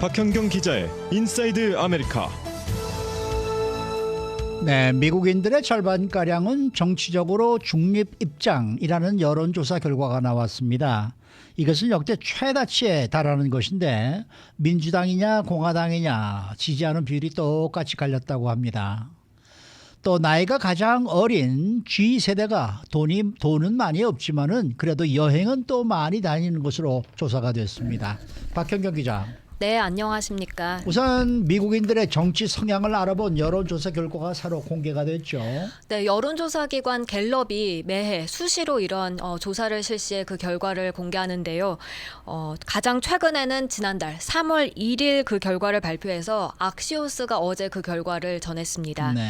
박현경 기자의 인사이드 아메리카. 네, 미국인들의 절반가량은 정치적으로 중립 입장이라는 여론조사 결과가 나왔습니다. 이것은 역대 최다치에 달하는 것인데 민주당이냐 공화당이냐 지지하는 비율이 똑같이 갈렸다고 합니다. 또 나이가 가장 어린 G세대가 돈은 많이 없지만은 그래도 여행은 또 많이 다니는 것으로 조사가 됐습니다. 박현경 기자. 네, 안녕하십니까. 우선 미국인들의 정치 성향을 알아본 여론조사 결과가 새로 공개가 됐죠. 네, 여론조사 기관 갤럽이 매해 수시로 이런 조사를 실시해 그 결과를 공개하는데요. 가장 최근에는 지난달 3월 1일 그 결과를 발표해서 악시오스가 어제 그 결과를 전했습니다. 네.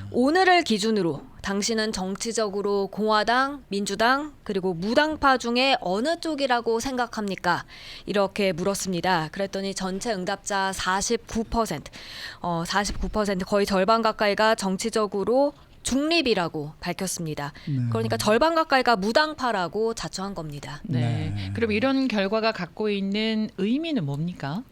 오늘을 기준으로 당신은 정치적으로 공화당, 민주당, 그리고 무당파 중에 어느 쪽이라고 생각합니까? 이렇게 물었습니다. 그랬더니 전체 응답자 49% 거의 절반 가까이가 정치적으로 중립이라고 밝혔습니다. 그러니까 절반 가까이가 무당파라고 자처한 겁니다. 네. 그럼 이런 결과가 갖고 있는 의미는 뭡니까?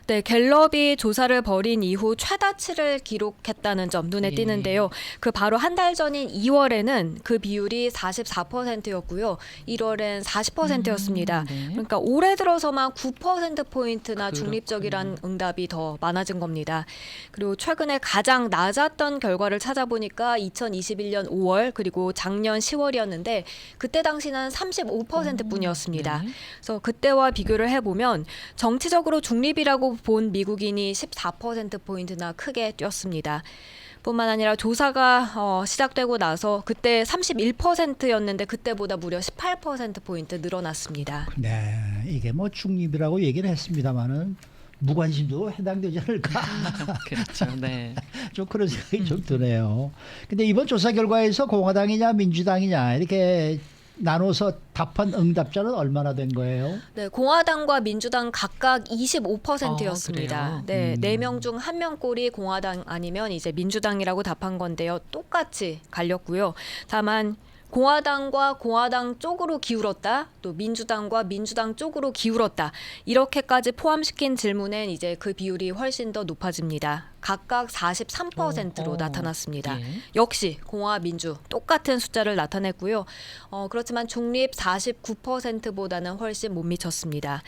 네, 갤럽이 조사를 벌인 이후 최다치를 기록했다는 점 눈에 띄는데요. 그 바로 한 달 전인 2월에는 그 비율이 44%였고요. 1월엔 40%였습니다. 그러니까 올해 들어서만 9%포인트나 중립적이란 응답이 더 많아진 겁니다. 그리고 최근에 가장 낮았던 결과를 찾아보니까 2021년 5월 그리고 작년 10월이었는데 그때 당시는 35%뿐이었습니다. 그래서 그때와 비교를 해보면 정치적으로 중립이라고 본 미국인이 14%포인트나 크게 뛰었습니다. 뿐만 아니라 조사가 시작되고 나서 그때 31%였는데 그때보다 무려 18%포인트 늘어났습니다. 네, 이게 뭐 중립이라고 얘기는 했습니다만은 무관심도 해당되지 않을까. 그렇죠. 네. 좀 그런 생각이 좀 드네요. 근데 이번 조사 결과에서 공화당이냐 민주당이냐 이렇게 나눠서 답한 응답자는 얼마나 된 거예요? 네, 공화당과 민주당 각각 25%였습니다. 네, 4명 중 1명꼴이 공화당 아니면 이제 민주당이라고 답한 건데요. 똑같이 갈렸고요. 다만 공화당과 공화당 쪽으로 기울었다, 또 민주당과 민주당 쪽으로 기울었다. 이렇게까지 포함시킨 질문엔 이제 그 비율이 훨씬 더 높아집니다. 각각 43%로 나타났습니다. 역시 공화, 민주 똑같은 숫자를 나타냈고요. 그렇지만 중립 49%보다는 훨씬 못 미쳤습니다.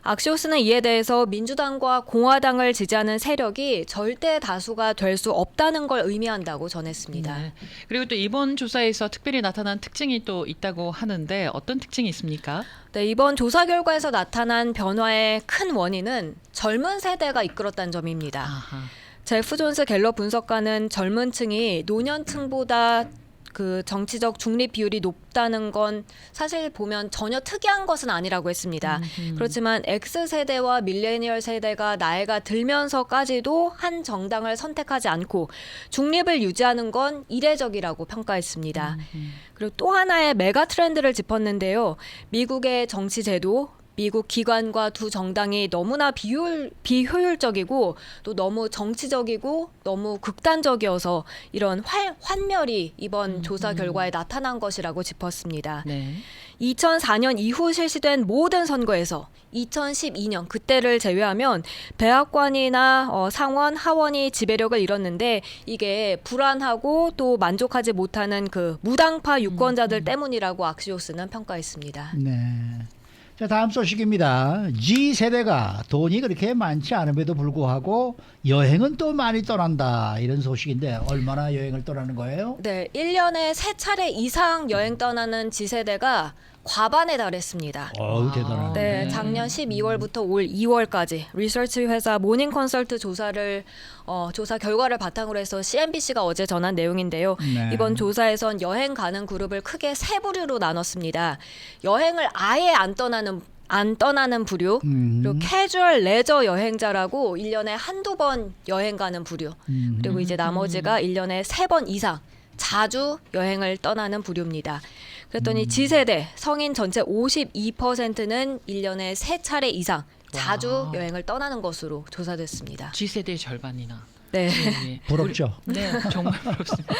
악시오스는 이에 대해서 민주당과 공화당을 지지하는 세력이 절대 다수가 될 수 없다는 걸 의미한다고 전했습니다. 네. 그리고 또 이번 조사에서 특별히 나타난 특징이 또 있다고 하는데 어떤 특징이 있습니까? 네, 이번 조사 결과에서 나타난 변화의 큰 원인은 젊은 세대가 이끌었다는 점입니다. 아하. 제프 존스 갤럽 분석가는 젊은 층이 노년층보다 그 정치적 중립 비율이 높다는 건 사실 보면 전혀 특이한 것은 아니라고 했습니다. 그렇지만 X세대와 밀레니얼 세대가 나이가 들면서까지도 한 정당을 선택하지 않고 중립을 유지하는 건 이례적이라고 평가했습니다. 그리고 또 하나의 메가 트렌드를 짚었는데요. 미국의 정치 제도, 미국 기관과 두 정당이 너무나 비효율적이고 또 너무 정치적이고 너무 극단적이어서 이런 환멸이 이번 조사 결과에 나타난 것이라고 짚었습니다. 네. 2004년 이후 실시된 모든 선거에서 2012년 그때를 제외하면 백악관이나 상원, 하원이 지배력을 잃었는데 이게 불안하고 또 만족하지 못하는 그 무당파 유권자들 때문이라고 악시오스는 평가했습니다. 네. 자, 다음 소식입니다. G세대가 돈이 그렇게 많지 않음에도 불구하고 여행은 또 많이 떠난다. 이런 소식인데 얼마나 여행을 떠나는 거예요? 네, 1년에 3차례 이상 여행 떠나는 G세대가 과반에 달했습니다. 어우, 대단하네. 네, 작년 12월부터 올 2월까지 리서치 회사 모닝 컨설트 조사 결과를 바탕으로 해서 CNBC가 어제 전한 내용인데요. 네. 이번 조사에선 여행 가는 그룹을 크게 세 부류로 나눴습니다. 여행을 아예 안 떠나는 부류, 그리고 캐주얼 레저 여행자라고 1년에 한두 번 여행 가는 부류, 그리고 이제 나머지가 1년에 3번 이상 자주 여행을 떠나는 부류입니다. 그랬더니 G세대 성인 전체 52%는 1년에 3차례 이상 자주 여행을 떠나는 것으로 조사됐습니다. G세대의 절반이나. 네. 예. 부럽죠. 네, 정말 부럽습니다.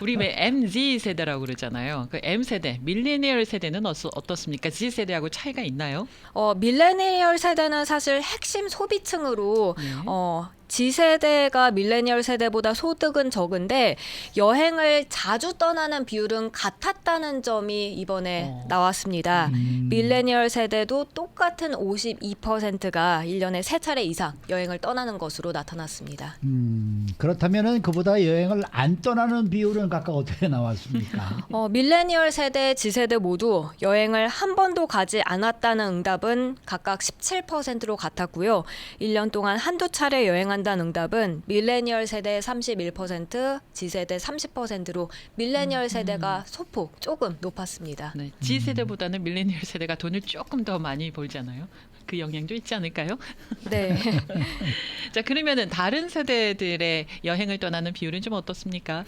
우리 왜 MZ 세대라고 그러잖아요. 그 M 세대, 밀레니얼 세대는 어떻습니까? Z 세대하고 차이가 있나요? 밀레니얼 세대는 사실 핵심 소비층으로 네. G세대가 밀레니얼 세대보다 소득은 적은데 여행을 자주 떠나는 비율은 같았다는 점이 이번에 나왔습니다. 밀레니얼 세대도 똑같은 52%가 1년에 3차례 이상 여행을 떠나는 것으로 나타났습니다. 그렇다면은 그보다 여행을 안 떠나는 비율은 각각 어떻게 나왔습니까? 밀레니얼 세대, G세대 모두 여행을 한 번도 가지 않았다는 응답은 각각 17%로 같았고요. 1년 동안 한두 차례 여행한다는 응답은 밀레니얼 세대 31%, G세대 30%로 밀레니얼 세대가 소폭 조금 높았습니다. 네, Z 세대보다는 밀레니얼 세대가 돈을 조금 더 많이 벌잖아요. 그 영향도 있지 않을까요? 네. 자, 그러면은 다른 세대들의 여행을 떠나는 비율은 좀 어떻습니까?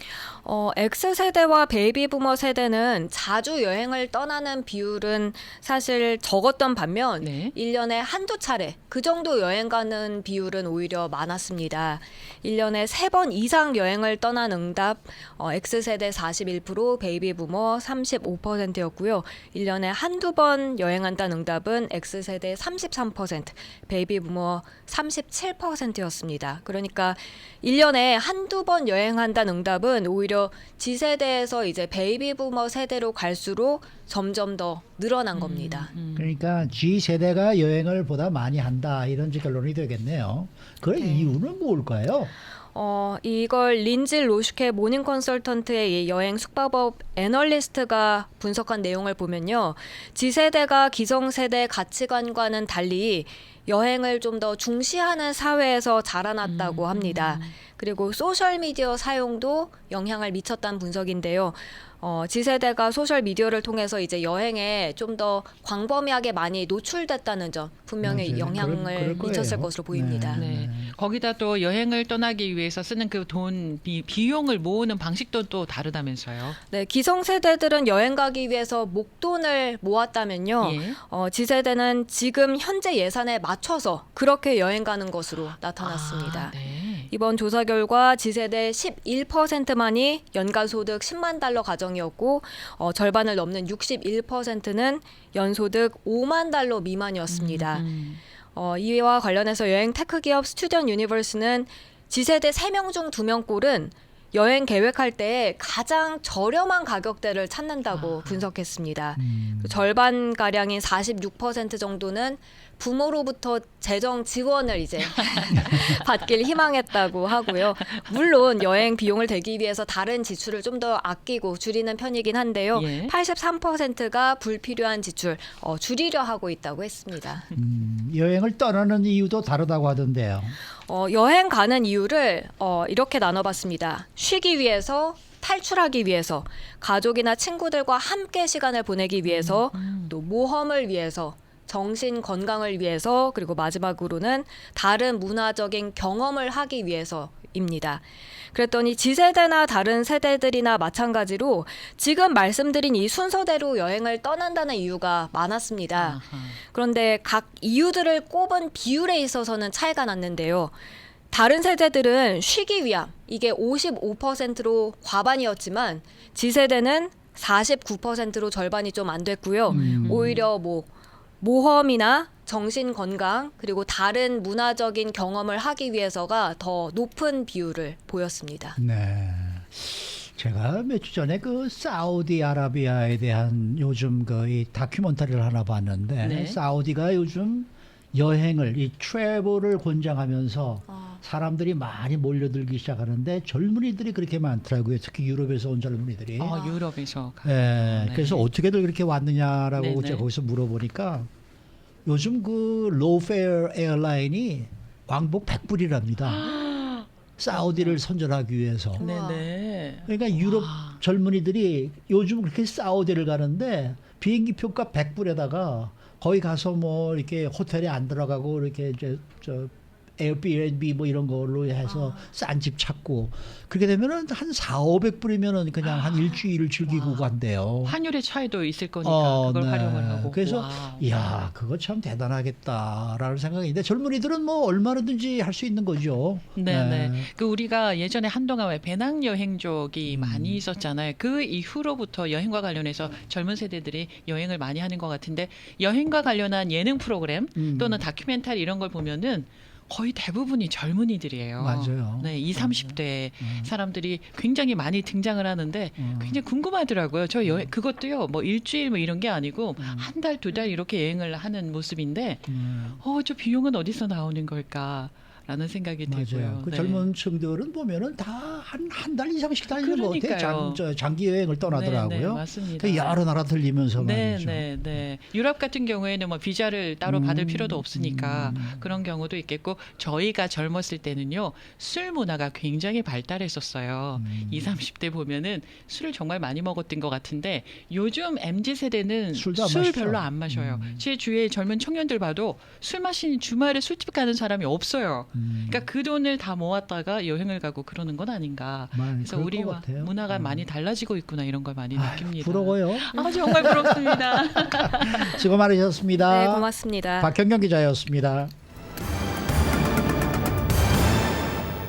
X세대와 베이비부머 세대는 자주 여행을 떠나는 비율은 사실 적었던 반면 네. 1년에 한두 차례 그 정도 여행 가는 비율은 오히려 많았습니다. 1년에 3번 이상 여행을 떠난 응답 X세대 41%, 베이비부머 35%였고요. 1년에 한두 번 여행한다는 응답은 X세대 33%, 베이비부머 37%였습니다. 그러니까 1년에 한두 번 여행한다는 응답은 오히려 G세대에서 이제 베이비부머 세대로 갈수록 점점 더 늘어난 겁니다. 그러니까 G세대가 여행을 보다 많이 한다 이런 결론이 되겠네요. 그 네. 이유는 뭘까요? 이걸 린지 로슈케 모닝 컨설턴트의 이 여행 숙박업 애널리스트가 분석한 내용을 보면요. G세대가 기성세대 가치관과는 달리 여행을 좀 더 중시하는 사회에서 자라났다고 합니다. 그리고 소셜미디어 사용도 영향을 미쳤다는 분석인데요. G세대가 소셜미디어를 통해서 이제 여행에 좀 더 광범위하게 많이 노출됐다는 점 분명히 맞아요. 영향을 그럴 미쳤을 거예요. 것으로 보입니다. 네. 거기다 또 여행을 떠나기 위해서 쓰는 그 돈 비용을 모으는 방식도 또 다르다면서요. 네, 기성세대들은 여행 가기 위해서 목돈을 모았다면요. 예. G세대는 지금 현재 예산에 맞춰서 그렇게 여행 가는 것으로 나타났습니다. 아, 네. 이번 조사 결과 G세대 11%만이 연간 소득 10만 달러 가정이었고 절반을 넘는 61%는 연소득 5만 달러 미만이었습니다. 이와 관련해서 여행 테크 기업 스튜던트 유니버스는 G세대 3명 중 2명 꼴은 여행 계획할 때 가장 저렴한 가격대를 찾는다고 분석했습니다. 절반가량인 46% 정도는 부모로부터 재정 지원을 이제 받길 희망했다고 하고요. 물론 여행 비용을 대기 위해서 다른 지출을 좀 더 아끼고 줄이는 편이긴 한데요. 예. 83%가 불필요한 지출 줄이려 하고 있다고 했습니다. 여행을 떠나는 이유도 다르다고 하던데요. 여행 가는 이유를 이렇게 나눠봤습니다. 쉬기 위해서, 탈출하기 위해서, 가족이나 친구들과 함께 시간을 보내기 위해서, 또 모험을 위해서, 정신 건강을 위해서, 그리고 마지막으로는 다른 문화적인 경험을 하기 위해서입니다. 그랬더니 G세대나 다른 세대들이나 마찬가지로 지금 말씀드린 이 순서대로 여행을 떠난다는 이유가 많았습니다. 그런데 각 이유들을 꼽은 비율에 있어서는 차이가 났는데요. 다른 세대들은 쉬기 위함, 이게 55%로 과반이었지만 G세대는 49%로 절반이 좀 안 됐고요. 오히려 모험이나 정신 건강 그리고 다른 문화적인 경험을 하기 위해서가 더 높은 비율을 보였습니다. 네. 제가 몇 주 전에 그 사우디아라비아에 대한 요즘 이 다큐멘터리를 하나 봤는데 네. 사우디가 요즘 여행을 이 트래블을 권장하면서 사람들이 많이 몰려들기 시작하는데 젊은이들이 그렇게 많더라고요. 특히 유럽에서 온 젊은이들이. 유럽에서. 예, 네. 그래서 어떻게들 그렇게 왔느냐라고 네네. 제가 거기서 물어보니까 요즘 그 로페어 에어라인이 왕복 100불이랍니다. 사우디를 선전하기 위해서. 네네. 그러니까 유럽 젊은이들이 요즘 그렇게 사우디를 가는데 비행기 표가 100불에다가 거기 가서 이렇게 호텔에 안 들어가고 이렇게 이제 에어비앤비 뭐 이런 걸로 해서 싼 집 찾고 그렇게 되면은 한 4,500불이면은 그냥 한 일주일을 즐기고 간대요. 환율의 차이도 있을 거니까 그걸 네. 활용을 하고. 그래서 와. 이야 그거 참 대단하겠다라는 생각인데 젊은이들은 뭐 얼마든지 할 수 있는 거죠. 네네. 그 우리가 예전에 한동안 왜 배낭여행족이 음. 많이 있었잖아요. 그 이후로부터 여행과 관련해서 젊은 세대들이 여행을 많이 하는 것 같은데 여행과 관련한 예능 프로그램 또는 다큐멘터리 이런 걸 보면은 거의 대부분이 젊은이들이에요. 맞아요. 네, 20, 30대 사람들이 굉장히 많이 등장을 하는데 굉장히 궁금하더라고요. 저 여행 그것도요. 뭐 일주일 뭐 이런 게 아니고 한 달, 두 달 이렇게 여행을 하는 모습인데 저 비용은 어디서 나오는 걸까? 라는 생각이 맞아요. 들고요. 그 네. 젊은 층들은 보면은 다 한 달 이상씩 다니는 것 같아요. 그러니까요. 장기 여행을 떠나더라고요. 네, 네, 맞습니다. 그 여러 나라 들리면서 네, 말이죠. 네, 네. 유럽 같은 경우에는 뭐 비자를 따로 받을 필요도 없으니까 그런 경우도 있겠고 저희가 젊었을 때는요 술 문화가 굉장히 발달했었어요. 20, 30대 보면은 술을 정말 많이 먹었던 것 같은데 요즘 MZ 세대는 술도 안 술 마시죠. 별로 안 마셔요. 제 주위에 젊은 청년들 봐도 술 마시는 주말에 술집 가는 사람이 없어요. 그러니까 그 돈을 다 모았다가 여행을 가고 그러는 건 아닌가. 그래서 그럴 것 우리와 같아요. 문화가 많이 달라지고 있구나 이런 걸 많이 느낍니다. 부러워요. 정말 부럽습니다. 수고 많으셨습니다. 네, 고맙습니다. 박현경 기자였습니다.